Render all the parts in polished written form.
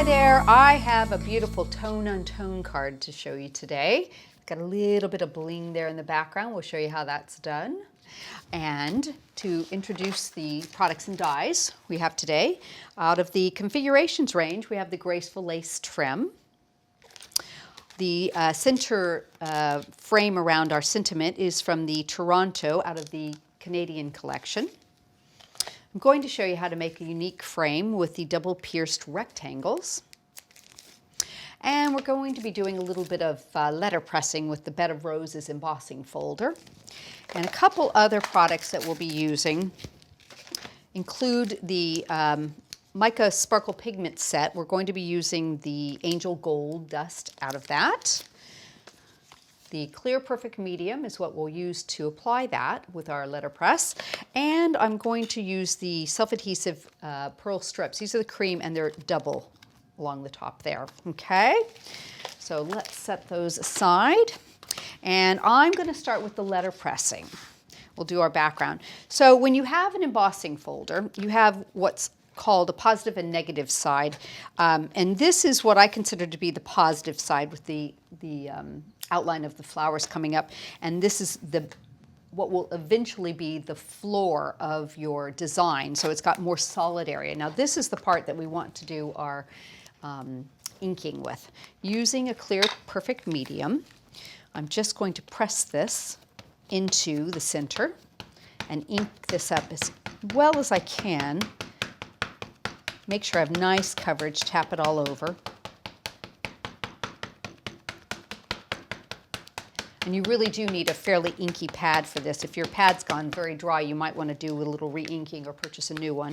Hi there, I have a beautiful tone-on-tone card to show you today. It's got a little bit of bling there in the background. We'll show you how that's done. And to introduce the products and dies we have today, out of the configurations range, we have the Graceful lace trim. The center frame around our sentiment is from the Toronto, out of the Canadian collection. I'm going to show you how to make a unique frame with the double pierced rectangles. And we're going to be doing a little bit of letter pressing with the Bed of Roses embossing folder. And a couple other products that we'll be using include the Mica Sparkle Pigment set. We're going to be using the Angel Gold dust out of that. The Clear Perfect Medium is what we'll use to apply that with our letterpress. And I'm going to use the self-adhesive pearl strips. These are the cream and they're double along the top there. Okay, so let's set those aside. And I'm going to start with the letter pressing. We'll do our background. So when you have an embossing folder, you have what's called a positive and negative side. And this is what I consider to be the positive side with the outline of the flowers coming up. And this is what will eventually be the floor of your design. So it's got more solid area. Now this is the part that we want to do our inking with. Using a Clear Perfect Medium, I'm just going to press this into the center and ink this up as well as I can. Make sure I have nice coverage, tap it all over. And you really do need a fairly inky pad for this. If your pad's gone very dry, you might want to do a little re-inking or purchase a new one.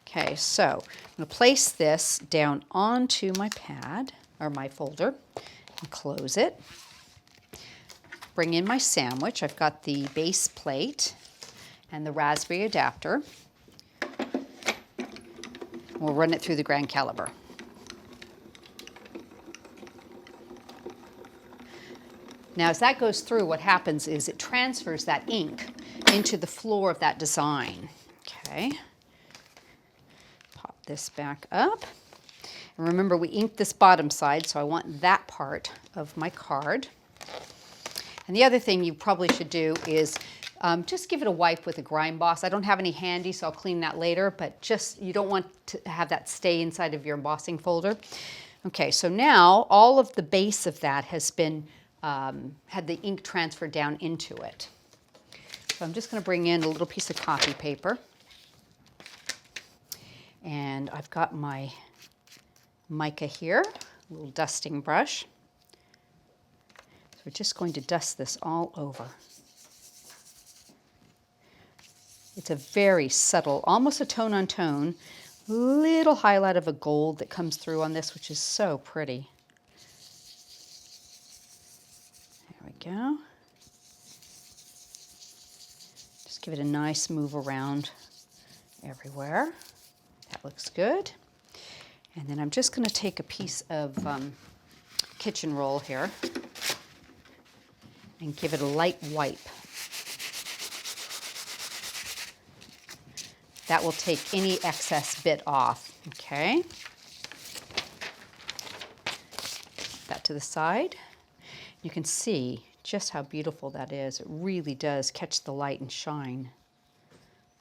Okay, so I'm going to place this down onto my pad, or my folder, and close it. Bring in my sandwich. I've got the base plate and the raspberry adapter. We'll run it through the grand caliper. Now as that goes through, what happens is it transfers that ink into the floor of that design. Okay, pop this back up. And remember, we inked this bottom side, so I want that part of my card. And the other thing you probably should do is just give it a wipe with a grime boss. I don't have any handy, so I'll clean that later, but just, you don't want to have that stay inside of your embossing folder. Okay, so now all of the base of that has been, had the ink transferred down into it. So I'm just going to bring in a little piece of copy paper. And I've got my mica here, a little dusting brush. So we're just going to dust this all over. It's a very subtle, almost a tone-on-tone, little highlight of a gold that comes through on this, which is so pretty. There we go. Just give it a nice move around everywhere. That looks good. And then I'm just going to take a piece of kitchen roll here and give it a light wipe. That will take any excess bit off, okay? Put that to the side. You can see just how beautiful that is. It really does catch the light and shine.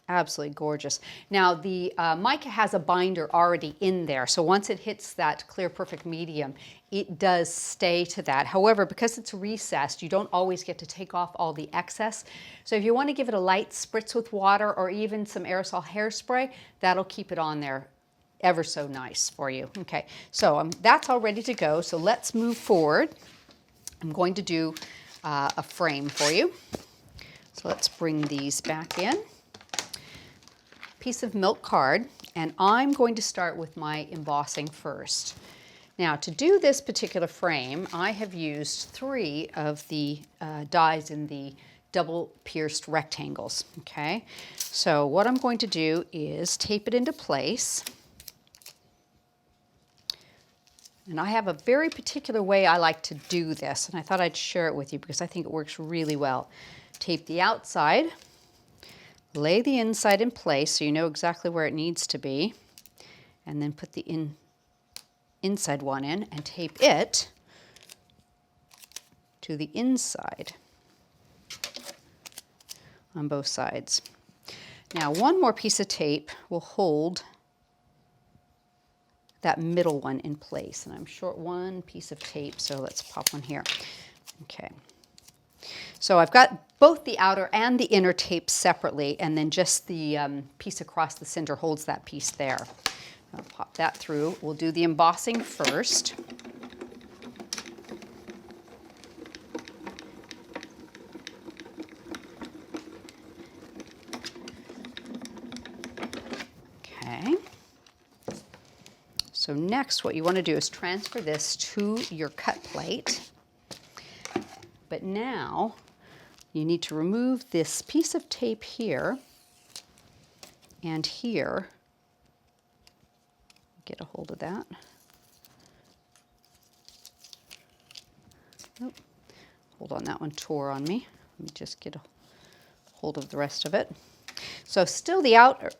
Absolutely gorgeous. Now the mica has a binder already in there, so once it hits that Clear Perfect Medium, it does stay to that. However, because it's recessed, you don't always get to take off all the excess. So if you want to give it a light spritz with water or even some aerosol hairspray, that'll keep it on there ever so nice for you. Okay, so that's all ready to go. So let's move forward. I'm going to do a frame for you. So let's bring these back in. Piece of milk card, and I'm going to start with my embossing first. Now to do this particular frame, I have used 3 of the dies in the double pierced rectangles. Okay, so what I'm going to do is tape it into place. And I have a very particular way I like to do this, and I thought I'd share it with you because I think it works really well. Tape the outside. Lay the inside in place so you know exactly where it needs to be, and then put the inside one in and tape it to the inside on both sides. Now, one more piece of tape will hold that middle one in place. And I'm short one piece of tape, so let's pop one here. Okay. So I've got both the outer and the inner tape separately, and then just the piece across the center holds that piece there. I'll pop that through. We'll do the embossing first. Okay. So next, what you want to do is transfer this to your cut plate. But now, you need to remove this piece of tape here and here. Get a hold of that. Oh, hold on, that one tore on me. Let me just get a hold of the rest of it. So still the outer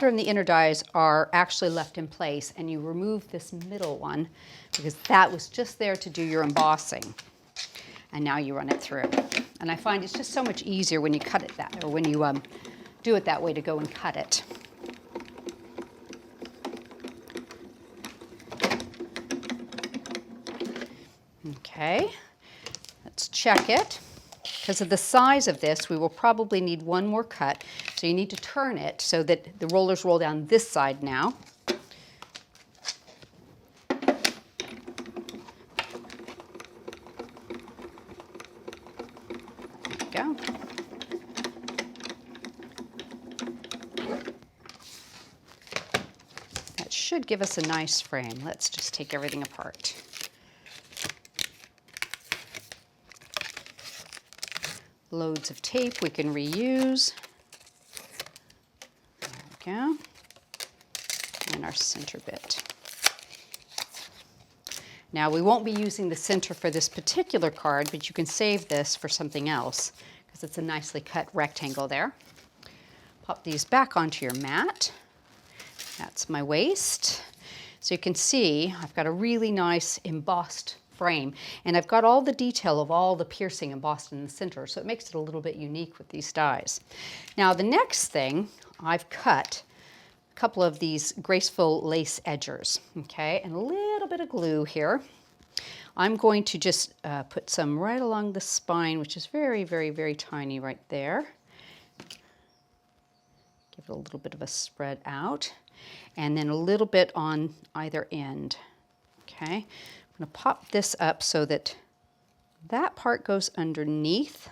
and the inner dies are actually left in place, and you remove this middle one because that was just there to do your embossing. And now you run it through. And I find it's just so much easier when you cut it that, or when you do it that way, to go and cut it. Okay, let's check it. Because of the size of this, we will probably need one more cut. So you need to turn it so that the rollers roll down this side now. Go. That should give us a nice frame. Let's just take everything apart. Loads of tape we can reuse. There we go. And our center bit. Now, we won't be using the center for this particular card, but you can save this for something else because it's a nicely cut rectangle there. Pop these back onto your mat. That's my waist. So you can see I've got a really nice embossed frame, and I've got all the detail of all the piercing embossed in the center, so it makes it a little bit unique with these dies. Now, the next thing, I've cut a couple of these Graceful lace edgers, okay, and a little bit of glue here. I'm going to just put some right along the spine, which is very, very, very tiny right there. Give it a little bit of a spread out, and then a little bit on either end, okay. I'm going to pop this up so that that part goes underneath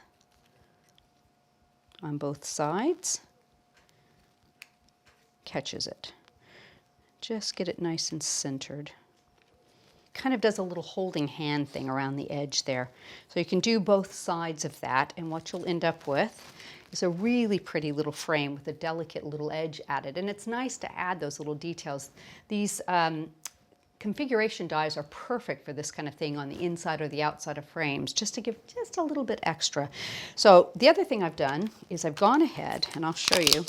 on both sides, catches it. Just get it nice and centered. Kind of does a little holding hand thing around the edge there. So you can do both sides of that, and what you'll end up with is a really pretty little frame with a delicate little edge added. And it's nice to add those little details. These configuration dies are perfect for this kind of thing on the inside or the outside of frames, just to give just a little bit extra. So the other thing I've done is I've gone ahead, and I'll show you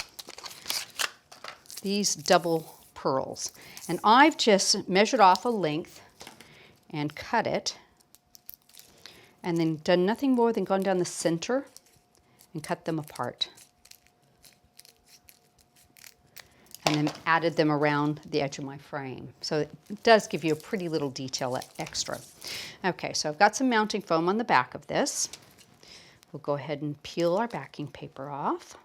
these double pearls. And I've just measured off a length and cut it, and then done nothing more than gone down the center and cut them apart. And then added them around the edge of my frame. So it does give you a pretty little detail extra. Okay, so I've got some mounting foam on the back of this. We'll go ahead and peel our backing paper off.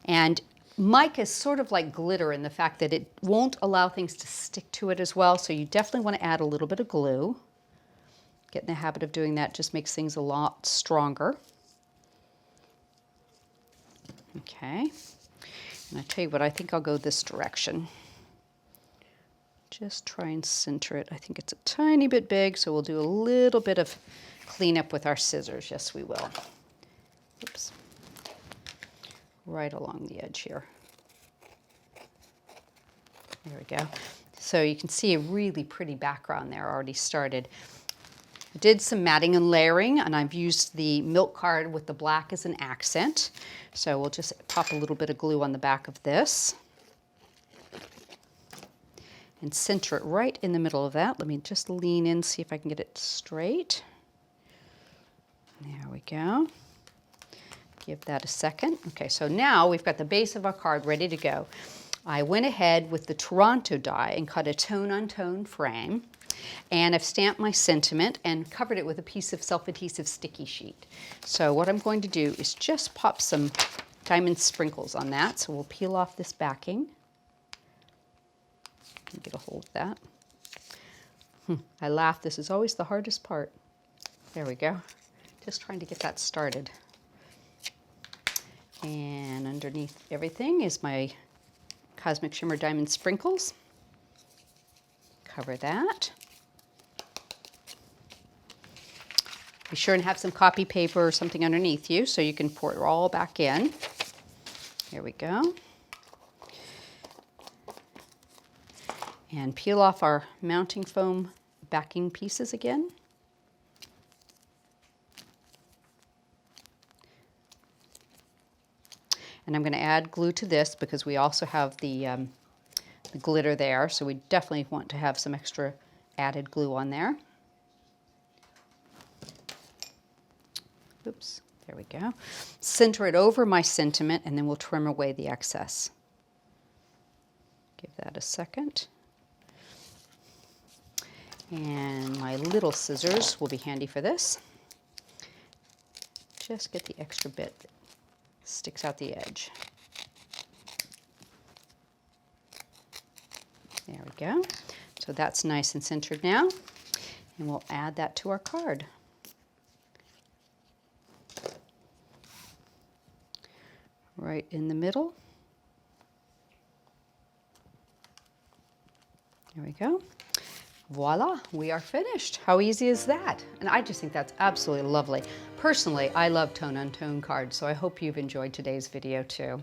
And mica is sort of like glitter in the fact that it won't allow things to stick to it as well, so you definitely want to add a little bit of glue. Get in the habit of doing that, just makes things a lot stronger. Okay, and I tell you what, I think I'll go this direction. Just try and center it. I think it's a tiny bit big, so we'll do a little bit of cleanup with our scissors. Yes, we will. Oops. Right along the edge here. There we go. So you can see a really pretty background there already started. I did some matting and layering, and I've used the milk card with the black as an accent. So we'll just pop a little bit of glue on the back of this. and center it right in the middle of that. Let me just lean in, see if I can get it straight. There we go. Give that a second. Okay, so now we've got the base of our card ready to go. I went ahead with the Toronto die and cut a tone-on-tone frame, and I've stamped my sentiment and covered it with a piece of self-adhesive sticky sheet. So what I'm going to do is just pop some diamond sprinkles on that. So we'll peel off this backing. Get a hold of that. I laugh, this is always the hardest part. There we go. Just trying to get that started. And underneath everything is my Cosmic Shimmer Diamond Sprinkles. Cover that. Be sure and have some copy paper or something underneath you so you can pour it all back in. Here we go. And peel off our mounting foam backing pieces again. And I'm going to add glue to this because we also have the glitter there, so we definitely want to have some extra added glue on there. Oops, there we go. Center it over my sentiment, and then we'll trim away the excess. Give that a second. And my little scissors will be handy for this. Just get the extra bit that sticks out the edge. There we go. So that's nice and centered now. And we'll add that to our card. Right in the middle. There we go. Voila, we are finished. How easy is that? And I just think that's absolutely lovely. Personally, I love tone-on-tone cards, so I hope you've enjoyed today's video too.